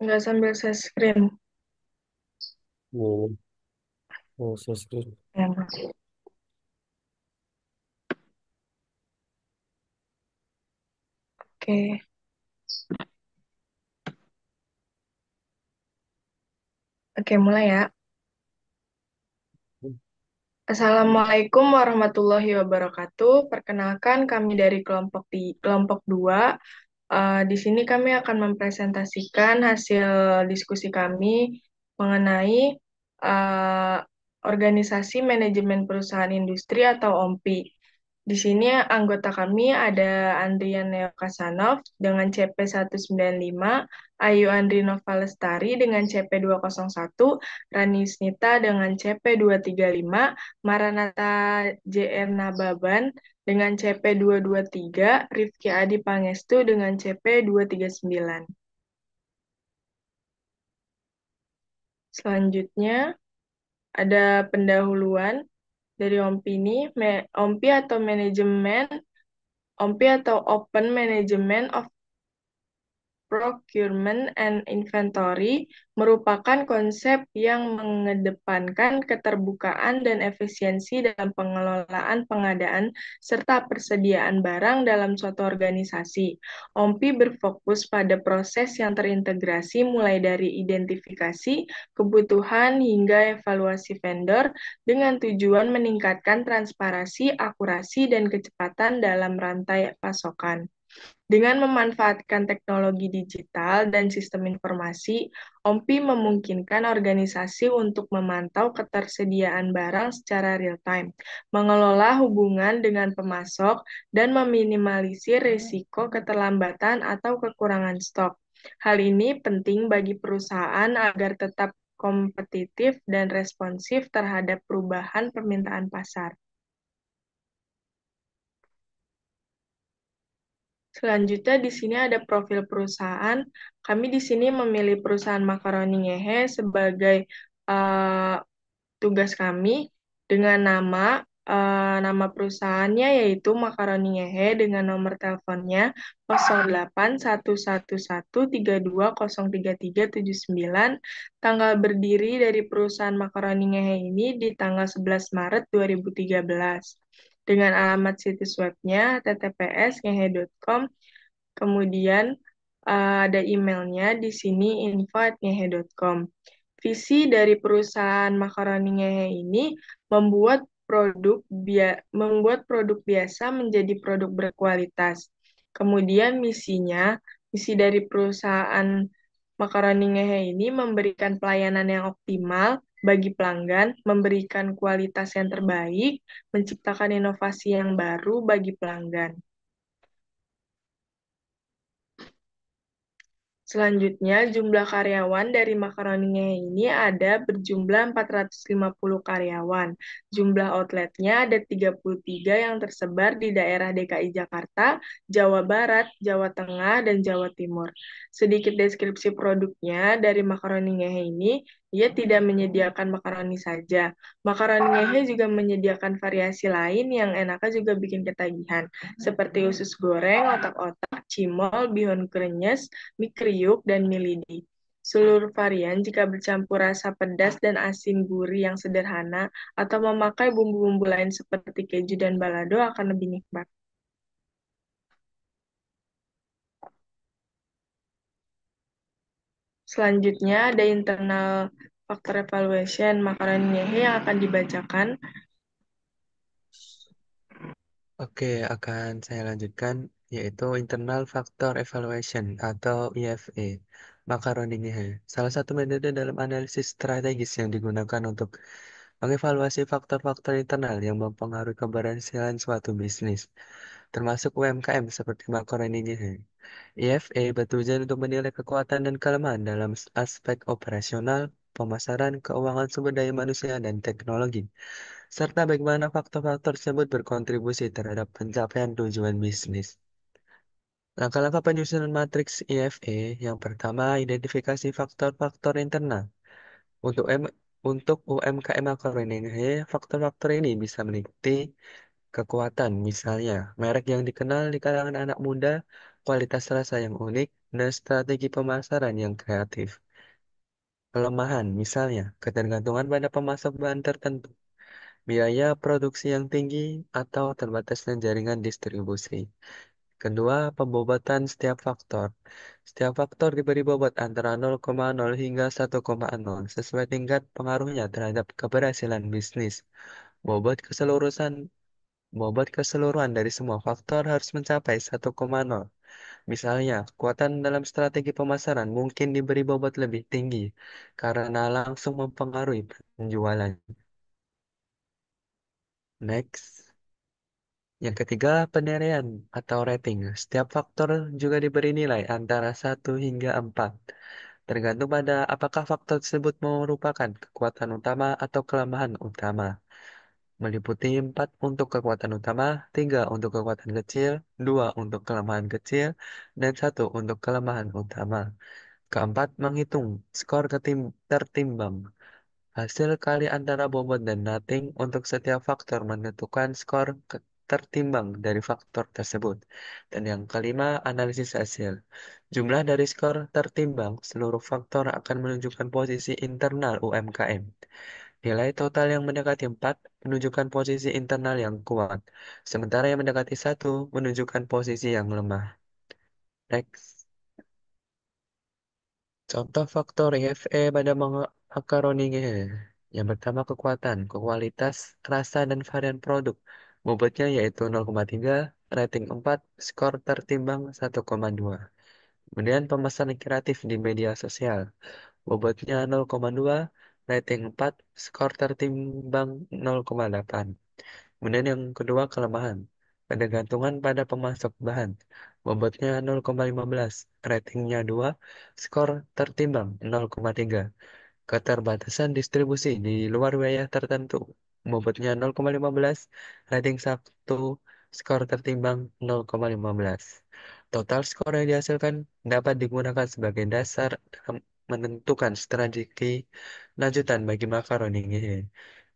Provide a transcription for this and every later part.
Nggak sambil share screen. Oh, oh, subscribe. Ya. Oke, oke mulai ya. Assalamualaikum warahmatullahi wabarakatuh. Perkenalkan kami dari kelompok 2. Di sini kami akan mempresentasikan hasil diskusi kami mengenai eh, organisasi manajemen perusahaan industri atau OMPI. Di sini anggota kami ada Andrian Neo Kasanov dengan CP 195, Ayu Andrinova Lestari dengan CP 201, Rani Yusnita dengan CP 235, Maranatha JR Nababan dengan CP 223, Rifki Adi Pangestu dengan CP 239. Selanjutnya ada pendahuluan dari OMPI ini, OMPI atau manajemen OMPI atau Open Management of Procurement and Inventory merupakan konsep yang mengedepankan keterbukaan dan efisiensi dalam pengelolaan pengadaan serta persediaan barang dalam suatu organisasi. OMPI berfokus pada proses yang terintegrasi mulai dari identifikasi, kebutuhan, hingga evaluasi vendor dengan tujuan meningkatkan transparansi, akurasi, dan kecepatan dalam rantai pasokan. Dengan memanfaatkan teknologi digital dan sistem informasi, OMPI memungkinkan organisasi untuk memantau ketersediaan barang secara real-time, mengelola hubungan dengan pemasok, dan meminimalisir risiko keterlambatan atau kekurangan stok. Hal ini penting bagi perusahaan agar tetap kompetitif dan responsif terhadap perubahan permintaan pasar. Selanjutnya di sini ada profil perusahaan. Kami di sini memilih perusahaan Makaroni Ngehe sebagai eh, tugas kami dengan nama perusahaannya yaitu Makaroni Ngehe dengan nomor teleponnya 081113203379. Tanggal berdiri dari perusahaan Makaroni Ngehe ini di tanggal 11 Maret 2013 dengan alamat situs webnya https://ngehe.com. Kemudian ada emailnya di sini info@ngehe.com. Visi dari perusahaan makaroni Ngehe ini membuat produk biasa menjadi produk berkualitas. Kemudian misi dari perusahaan makaroni Ngehe ini memberikan pelayanan yang optimal bagi pelanggan, memberikan kualitas yang terbaik, menciptakan inovasi yang baru bagi pelanggan. Selanjutnya, jumlah karyawan dari Makaroninya ini ada berjumlah 450 karyawan. Jumlah outletnya ada 33 yang tersebar di daerah DKI Jakarta, Jawa Barat, Jawa Tengah, dan Jawa Timur. Sedikit deskripsi produknya dari Makaroninya ini, ia tidak menyediakan makaroni saja. Makaroninya juga menyediakan variasi lain yang enaknya juga bikin ketagihan, seperti usus goreng, otak-otak, cimol, bihun krenyes, mie kriuk, dan mie lidi. Seluruh varian jika bercampur rasa pedas dan asin gurih yang sederhana atau memakai bumbu-bumbu lain seperti keju dan balado akan lebih nikmat. Selanjutnya ada internal factor evaluation makanan nyehe yang akan dibacakan. Oke, akan saya lanjutkan, yaitu Internal Factor Evaluation atau IFE. Makaroni Ngehe. Salah satu metode dalam analisis strategis yang digunakan untuk mengevaluasi faktor-faktor internal yang mempengaruhi keberhasilan suatu bisnis, termasuk UMKM seperti Makaroni Ngehe. IFE bertujuan untuk menilai kekuatan dan kelemahan dalam aspek operasional, pemasaran, keuangan sumber daya manusia, dan teknologi serta bagaimana faktor-faktor tersebut berkontribusi terhadap pencapaian tujuan bisnis. Langkah-langkah penyusunan matriks IFE yang pertama, identifikasi faktor-faktor internal. Untuk untuk UMKM makrorenehe, faktor-faktor ini bisa meliputi kekuatan, misalnya merek yang dikenal di kalangan anak muda, kualitas rasa yang unik, dan strategi pemasaran yang kreatif. Kelemahan, misalnya, ketergantungan pada pemasok bahan tertentu, biaya produksi yang tinggi, atau terbatasnya jaringan distribusi. Kedua, pembobotan setiap faktor. Setiap faktor diberi bobot antara 0,0 hingga 1,0 sesuai tingkat pengaruhnya terhadap keberhasilan bisnis. Bobot keseluruhan Bobot keseluruhan dari semua faktor harus mencapai 1,0. Misalnya, kekuatan dalam strategi pemasaran mungkin diberi bobot lebih tinggi karena langsung mempengaruhi penjualan. Next. Yang ketiga, penilaian atau rating. Setiap faktor juga diberi nilai antara 1 hingga 4, tergantung pada apakah faktor tersebut merupakan kekuatan utama atau kelemahan utama. Meliputi 4 untuk kekuatan utama, 3 untuk kekuatan kecil, 2 untuk kelemahan kecil, dan 1 untuk kelemahan utama. Keempat, menghitung skor tertimbang. Hasil kali antara bobot dan rating untuk setiap faktor menentukan skor tertimbang dari faktor tersebut. Dan yang kelima, analisis hasil. Jumlah dari skor tertimbang, seluruh faktor akan menunjukkan posisi internal UMKM. Nilai total yang mendekati 4 menunjukkan posisi internal yang kuat, sementara yang mendekati 1 menunjukkan posisi yang lemah. Next. Contoh faktor IFE pada makaroning ini. Yang pertama kekuatan, kualitas, rasa, dan varian produk. Bobotnya yaitu 0,3, rating 4, skor tertimbang 1,2. Kemudian pemesanan kreatif di media sosial. Bobotnya 0,2, rating 4, skor tertimbang 0,8. Kemudian yang kedua kelemahan. Ketergantungan pada pemasok bahan. Bobotnya 0,15, ratingnya 2, skor tertimbang 0,3. Keterbatasan distribusi di luar wilayah tertentu. Bobotnya 0,15, rating 1, skor tertimbang 0,15. Total skor yang dihasilkan dapat digunakan sebagai dasar dalam menentukan strategi lanjutan bagi makaroni ini.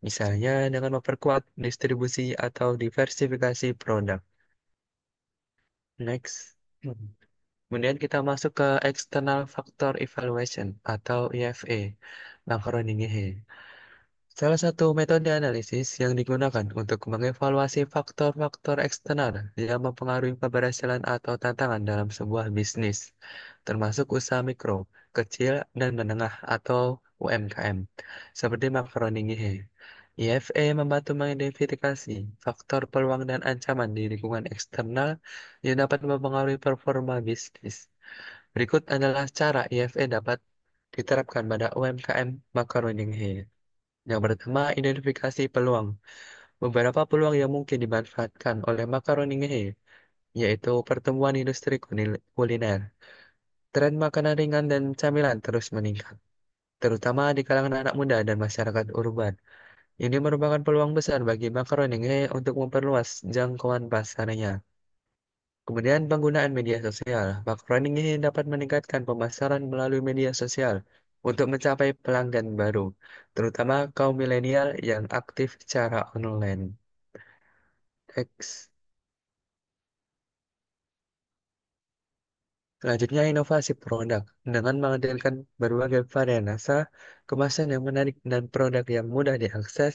Misalnya dengan memperkuat distribusi atau diversifikasi produk. Next. Kemudian kita masuk ke External Factor Evaluation atau EFA. Makaroni ini. Salah satu metode analisis yang digunakan untuk mengevaluasi faktor-faktor eksternal yang mempengaruhi keberhasilan atau tantangan dalam sebuah bisnis, termasuk usaha mikro, kecil, dan menengah atau UMKM, seperti makaroni ngihe. IFA membantu mengidentifikasi faktor peluang dan ancaman di lingkungan eksternal yang dapat mempengaruhi performa bisnis. Berikut adalah cara IFA dapat diterapkan pada UMKM makaroni ngihe. Yang pertama, identifikasi peluang. Beberapa peluang yang mungkin dimanfaatkan oleh makaroni ngehe, yaitu pertumbuhan industri kuliner. Tren makanan ringan dan camilan terus meningkat, terutama di kalangan anak muda dan masyarakat urban. Ini merupakan peluang besar bagi makaroni ngehe untuk memperluas jangkauan pasarnya. Kemudian penggunaan media sosial. Makaroni ngehe dapat meningkatkan pemasaran melalui media sosial untuk mencapai pelanggan baru, terutama kaum milenial yang aktif secara online. X. Selanjutnya inovasi produk dengan menghadirkan berbagai varian rasa, kemasan yang menarik dan produk yang mudah diakses,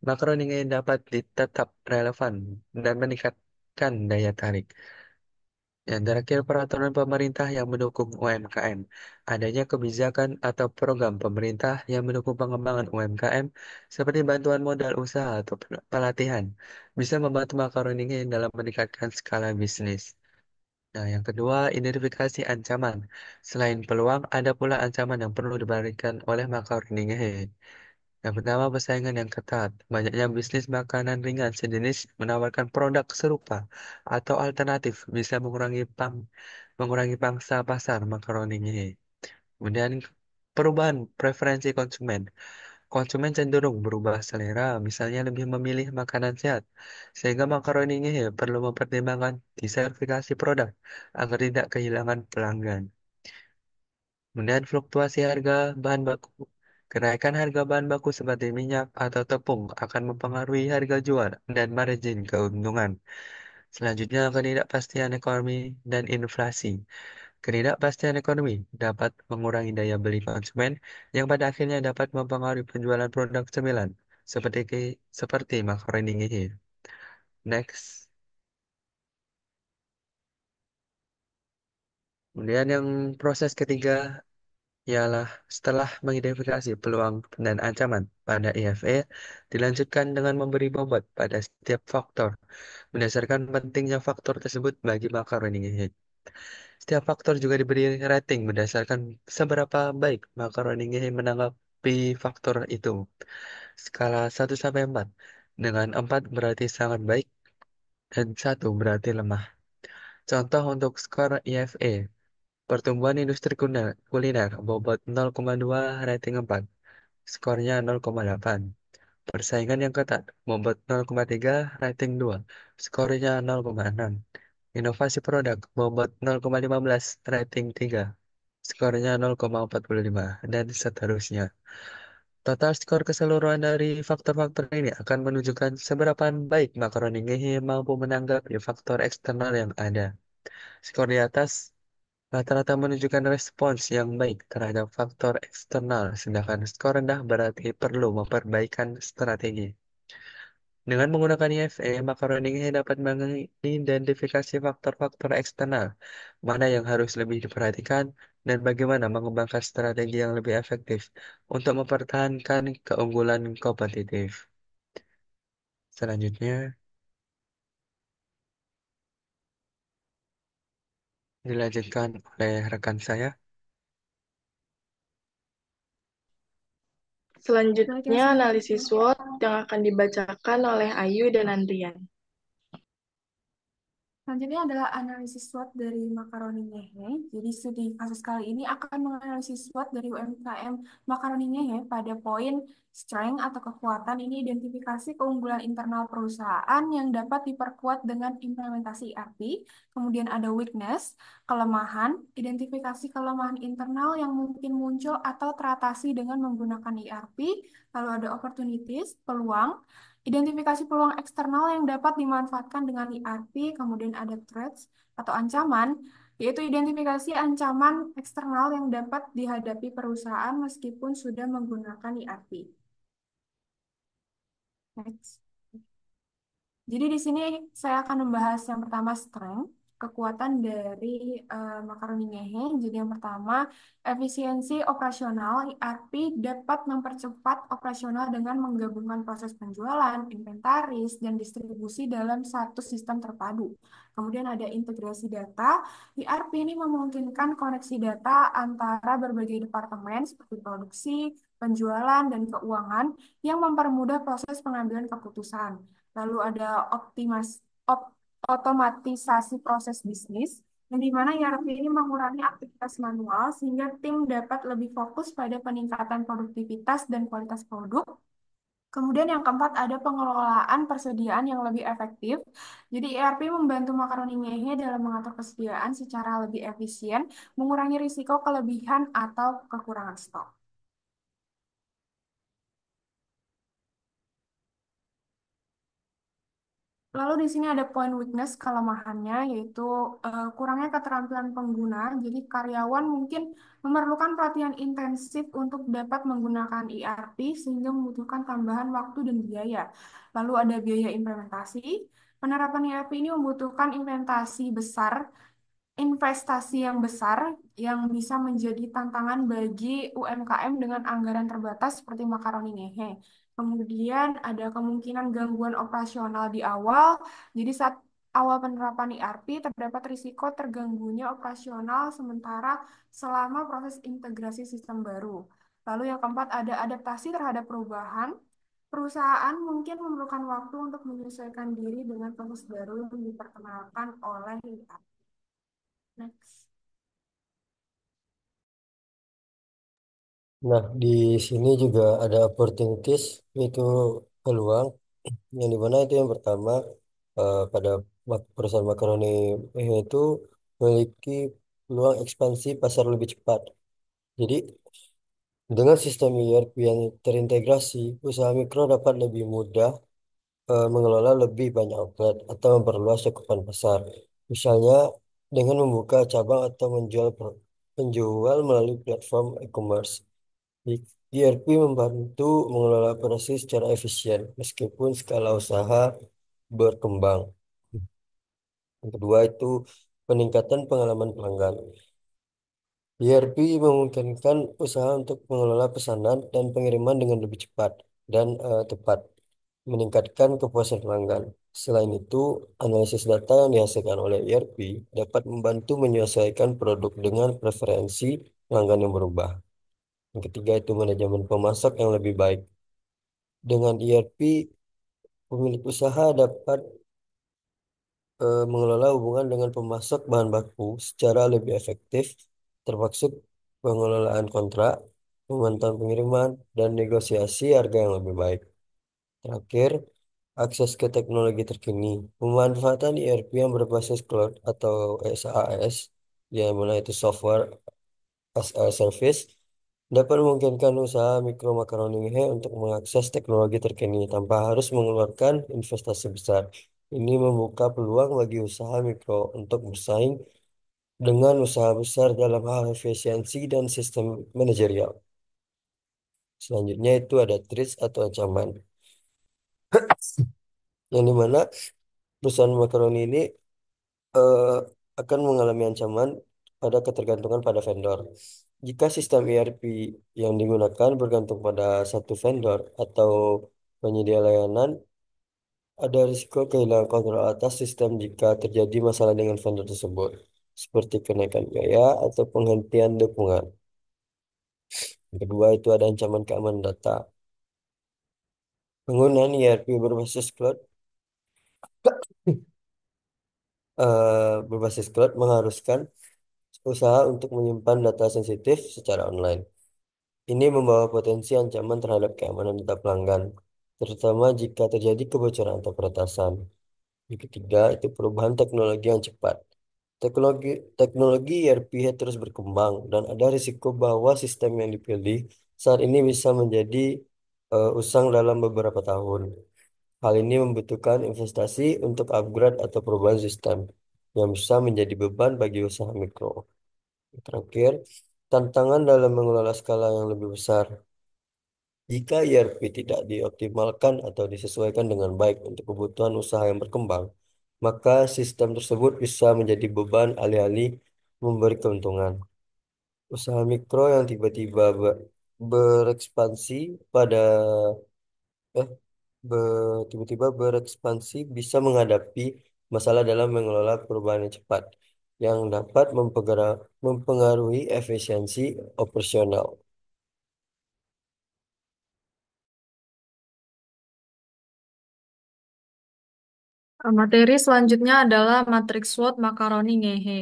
makaroni ini dapat tetap relevan dan meningkatkan daya tarik. Yang terakhir peraturan pemerintah yang mendukung UMKM. Adanya kebijakan atau program pemerintah yang mendukung pengembangan UMKM seperti bantuan modal usaha atau pelatihan bisa membantu makaroni ini dalam meningkatkan skala bisnis. Nah, yang kedua, identifikasi ancaman. Selain peluang, ada pula ancaman yang perlu diberikan oleh makaroni ngehe. Yang pertama, persaingan yang ketat. Banyaknya bisnis makanan ringan sejenis menawarkan produk serupa atau alternatif bisa mengurangi pangsa pasar makaroni ngehe. Kemudian, perubahan preferensi konsumen. Konsumen cenderung berubah selera, misalnya lebih memilih makanan sehat, sehingga makaroni ini perlu mempertimbangkan diversifikasi produk agar tidak kehilangan pelanggan. Kemudian fluktuasi harga bahan baku. Kenaikan harga bahan baku seperti minyak atau tepung akan mempengaruhi harga jual dan margin keuntungan. Selanjutnya, ketidakpastian ekonomi dan inflasi. Ketidakpastian ekonomi dapat mengurangi daya beli konsumen yang pada akhirnya dapat mempengaruhi penjualan produk cemilan seperti makaroni ini. Next. Kemudian yang proses ketiga ialah setelah mengidentifikasi peluang dan ancaman pada IFE, dilanjutkan dengan memberi bobot pada setiap faktor berdasarkan pentingnya faktor tersebut bagi makaroni ini. Setiap faktor juga diberi rating berdasarkan seberapa baik makaroni ini menanggapi faktor itu. Skala 1 sampai 4, dengan 4 berarti sangat baik dan 1 berarti lemah. Contoh untuk skor IFE. Pertumbuhan industri kuliner bobot 0,2 rating 4, skornya 0,8. Persaingan yang ketat bobot 0,3 rating 2, skornya 0,6. Inovasi produk bobot 0,15 rating 3, skornya 0,45 dan seterusnya. Total skor keseluruhan dari faktor-faktor ini akan menunjukkan seberapa baik makaroni ngehe mampu menanggapi faktor eksternal yang ada. Skor di atas rata-rata menunjukkan respons yang baik terhadap faktor eksternal, sedangkan skor rendah berarti perlu memperbaikan strategi. Dengan menggunakan IFE, maka Roninge dapat mengidentifikasi faktor-faktor eksternal, mana yang harus lebih diperhatikan, dan bagaimana mengembangkan strategi yang lebih efektif untuk mempertahankan keunggulan kompetitif. Selanjutnya, dilanjutkan oleh rekan saya. Selanjutnya, analisis SWOT yang akan dibacakan oleh Ayu dan Andrian. Selanjutnya adalah analisis SWOT dari makaroni ngehe. Jadi studi kasus kali ini akan menganalisis SWOT dari UMKM makaroni ngehe pada poin strength atau kekuatan ini identifikasi keunggulan internal perusahaan yang dapat diperkuat dengan implementasi ERP. Kemudian ada weakness, kelemahan, identifikasi kelemahan internal yang mungkin muncul atau teratasi dengan menggunakan ERP. Lalu ada opportunities, peluang, identifikasi peluang eksternal yang dapat dimanfaatkan dengan ERP, kemudian ada threats atau ancaman, yaitu identifikasi ancaman eksternal yang dapat dihadapi perusahaan meskipun sudah menggunakan ERP. Next. Jadi di sini saya akan membahas yang pertama strength, kekuatan dari makaroni ngehe. Jadi yang pertama, efisiensi operasional ERP dapat mempercepat operasional dengan menggabungkan proses penjualan, inventaris, dan distribusi dalam satu sistem terpadu. Kemudian ada integrasi data. ERP ini memungkinkan koneksi data antara berbagai departemen seperti produksi, penjualan, dan keuangan yang mempermudah proses pengambilan keputusan. Lalu ada otomatisasi proses bisnis, yang dimana ERP ini mengurangi aktivitas manual sehingga tim dapat lebih fokus pada peningkatan produktivitas dan kualitas produk. Kemudian yang keempat ada pengelolaan persediaan yang lebih efektif. Jadi ERP membantu makaroni ngehe dalam mengatur persediaan secara lebih efisien, mengurangi risiko kelebihan atau kekurangan stok. Lalu di sini ada poin weakness kelemahannya yaitu kurangnya keterampilan pengguna. Jadi karyawan mungkin memerlukan pelatihan intensif untuk dapat menggunakan ERP sehingga membutuhkan tambahan waktu dan biaya. Lalu ada biaya implementasi. Penerapan ERP ini membutuhkan investasi yang besar yang bisa menjadi tantangan bagi UMKM dengan anggaran terbatas seperti makaroni ngehe. Kemudian ada kemungkinan gangguan operasional di awal. Jadi saat awal penerapan ERP terdapat risiko terganggunya operasional sementara selama proses integrasi sistem baru. Lalu yang keempat ada adaptasi terhadap perubahan. Perusahaan mungkin memerlukan waktu untuk menyesuaikan diri dengan proses baru yang diperkenalkan oleh ERP. Next. Nah, di sini juga ada opportunities, yaitu peluang, yang dimana itu yang pertama, pada perusahaan makaroni itu memiliki peluang ekspansi pasar lebih cepat. Jadi, dengan sistem ERP yang terintegrasi, usaha mikro dapat lebih mudah mengelola lebih banyak outlet atau memperluas cakupan pasar. Misalnya, dengan membuka cabang atau penjual melalui platform e-commerce. ERP membantu mengelola operasi secara efisien meskipun skala usaha berkembang. Yang kedua itu peningkatan pengalaman pelanggan. ERP memungkinkan usaha untuk mengelola pesanan dan pengiriman dengan lebih cepat dan tepat, meningkatkan kepuasan pelanggan. Selain itu, analisis data yang dihasilkan oleh ERP dapat membantu menyesuaikan produk dengan preferensi pelanggan yang berubah. Yang ketiga itu manajemen pemasok yang lebih baik. Dengan ERP, pemilik usaha dapat mengelola hubungan dengan pemasok bahan baku secara lebih efektif, termasuk pengelolaan kontrak, pemantauan pengiriman, dan negosiasi harga yang lebih baik. Terakhir, akses ke teknologi terkini. Pemanfaatan ERP yang berbasis cloud atau SaaS, yang mana itu software as a service, dapat memungkinkan usaha mikro makaroni untuk mengakses teknologi terkini tanpa harus mengeluarkan investasi besar. Ini membuka peluang bagi usaha mikro untuk bersaing dengan usaha besar dalam hal efisiensi dan sistem manajerial. Selanjutnya itu ada threats atau ancaman, yang dimana perusahaan makaroni ini eh, akan mengalami ancaman pada ketergantungan pada vendor. Jika sistem ERP yang digunakan bergantung pada satu vendor atau penyedia layanan, ada risiko kehilangan kontrol atas sistem jika terjadi masalah dengan vendor tersebut, seperti kenaikan biaya atau penghentian dukungan. Yang kedua itu ada ancaman keamanan data. Penggunaan ERP berbasis cloud mengharuskan usaha untuk menyimpan data sensitif secara online. Ini membawa potensi ancaman terhadap keamanan data pelanggan, terutama jika terjadi kebocoran atau peretasan. Yang ketiga, itu perubahan teknologi yang cepat. Teknologi teknologi ERP terus berkembang dan ada risiko bahwa sistem yang dipilih saat ini bisa menjadi usang dalam beberapa tahun. Hal ini membutuhkan investasi untuk upgrade atau perubahan sistem yang bisa menjadi beban bagi usaha mikro. Terakhir, tantangan dalam mengelola skala yang lebih besar. Jika ERP tidak dioptimalkan atau disesuaikan dengan baik untuk kebutuhan usaha yang berkembang, maka sistem tersebut bisa menjadi beban alih-alih memberi keuntungan. Usaha mikro yang tiba-tiba berekspansi pada eh tiba-tiba berekspansi bisa menghadapi masalah dalam mengelola perubahan yang cepat yang dapat mempengaruhi efisiensi operasional. Materi selanjutnya adalah matriks SWOT makaroni ngehe.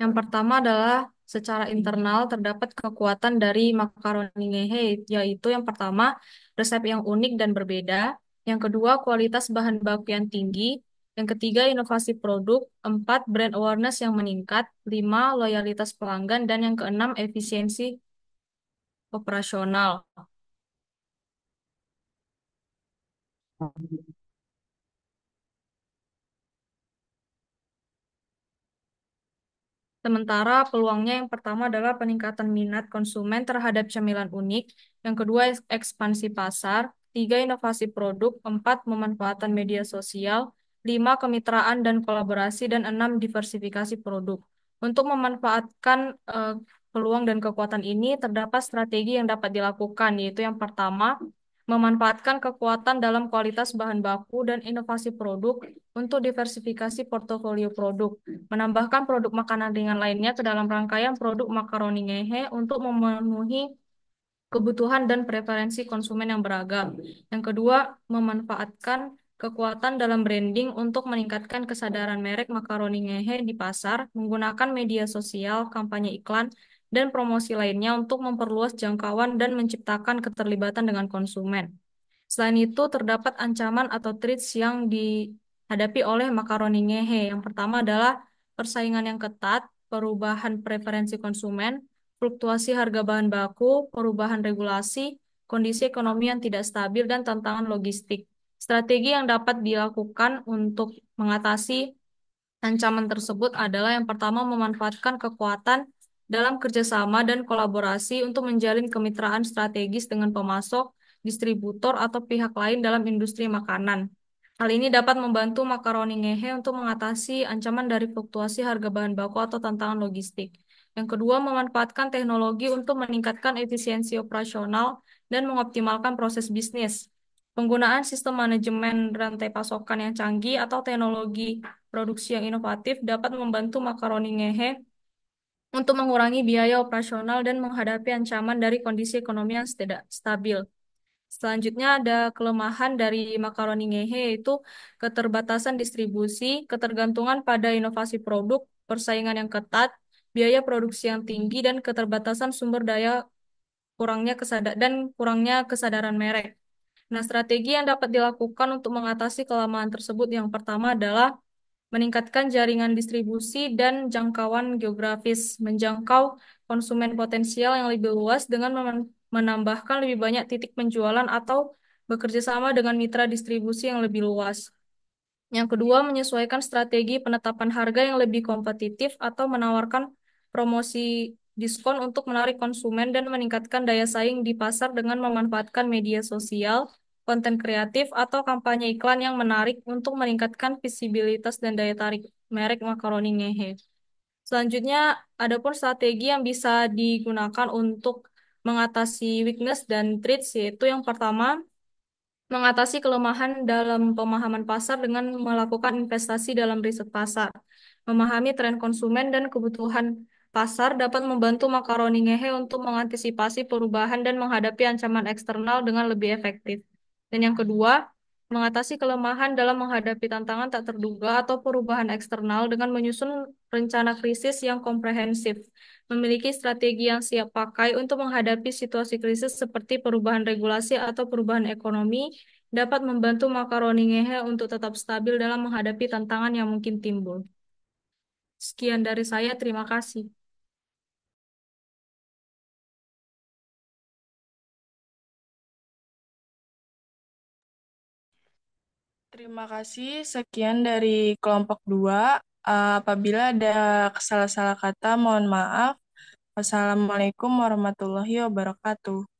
Yang pertama adalah secara internal terdapat kekuatan dari makaroni ngehe, yaitu yang pertama resep yang unik dan berbeda, yang kedua kualitas bahan baku yang tinggi, yang ketiga inovasi produk, empat brand awareness yang meningkat, lima loyalitas pelanggan, dan yang keenam efisiensi operasional. Sementara peluangnya yang pertama adalah peningkatan minat konsumen terhadap camilan unik, yang kedua ekspansi pasar, tiga inovasi produk, empat pemanfaatan media sosial, lima kemitraan dan kolaborasi, dan enam diversifikasi produk. Untuk memanfaatkan peluang dan kekuatan ini, terdapat strategi yang dapat dilakukan, yaitu yang pertama, memanfaatkan kekuatan dalam kualitas bahan baku dan inovasi produk untuk diversifikasi portofolio produk, menambahkan produk makanan ringan lainnya ke dalam rangkaian produk makaroni ngehe untuk memenuhi kebutuhan dan preferensi konsumen yang beragam. Yang kedua, memanfaatkan kekuatan dalam branding untuk meningkatkan kesadaran merek makaroni ngehe di pasar, menggunakan media sosial, kampanye iklan, dan promosi lainnya untuk memperluas jangkauan dan menciptakan keterlibatan dengan konsumen. Selain itu, terdapat ancaman atau threats yang dihadapi oleh makaroni ngehe. Yang pertama adalah persaingan yang ketat, perubahan preferensi konsumen, fluktuasi harga bahan baku, perubahan regulasi, kondisi ekonomi yang tidak stabil, dan tantangan logistik. Strategi yang dapat dilakukan untuk mengatasi Ancaman tersebut adalah yang pertama memanfaatkan kekuatan dalam kerjasama dan kolaborasi untuk menjalin kemitraan strategis dengan pemasok, distributor, atau pihak lain dalam industri makanan. Hal ini dapat membantu makaroni ngehe untuk mengatasi ancaman dari fluktuasi harga bahan baku atau tantangan logistik. Yang kedua, memanfaatkan teknologi untuk meningkatkan efisiensi operasional dan mengoptimalkan proses bisnis. Penggunaan sistem manajemen rantai pasokan yang canggih atau teknologi produksi yang inovatif dapat membantu makaroni ngehe untuk mengurangi biaya operasional dan menghadapi ancaman dari kondisi ekonomi yang tidak stabil. Selanjutnya ada kelemahan dari makaroni ngehe yaitu keterbatasan distribusi, ketergantungan pada inovasi produk, persaingan yang ketat, biaya produksi yang tinggi, dan keterbatasan sumber daya kurangnya kesadaran merek. Nah, strategi yang dapat dilakukan untuk mengatasi kelemahan tersebut yang pertama adalah meningkatkan jaringan distribusi dan jangkauan geografis, menjangkau konsumen potensial yang lebih luas dengan menambahkan lebih banyak titik penjualan atau bekerja sama dengan mitra distribusi yang lebih luas. Yang kedua, menyesuaikan strategi penetapan harga yang lebih kompetitif atau menawarkan promosi diskon untuk menarik konsumen dan meningkatkan daya saing di pasar dengan memanfaatkan media sosial, konten kreatif, atau kampanye iklan yang menarik untuk meningkatkan visibilitas dan daya tarik merek makaroni ngehe. Selanjutnya, adapun strategi yang bisa digunakan untuk mengatasi weakness dan threats, yaitu yang pertama, mengatasi kelemahan dalam pemahaman pasar dengan melakukan investasi dalam riset pasar. Memahami tren konsumen dan kebutuhan pasar dapat membantu makaroni ngehe untuk mengantisipasi perubahan dan menghadapi ancaman eksternal dengan lebih efektif. Dan yang kedua, mengatasi kelemahan dalam menghadapi tantangan tak terduga atau perubahan eksternal dengan menyusun rencana krisis yang komprehensif. Memiliki strategi yang siap pakai untuk menghadapi situasi krisis seperti perubahan regulasi atau perubahan ekonomi dapat membantu makaroni ngehe untuk tetap stabil dalam menghadapi tantangan yang mungkin timbul. Sekian dari saya, terima kasih. Terima kasih. Sekian dari kelompok 2. Apabila ada salah-salah kata, mohon maaf. Wassalamualaikum warahmatullahi wabarakatuh.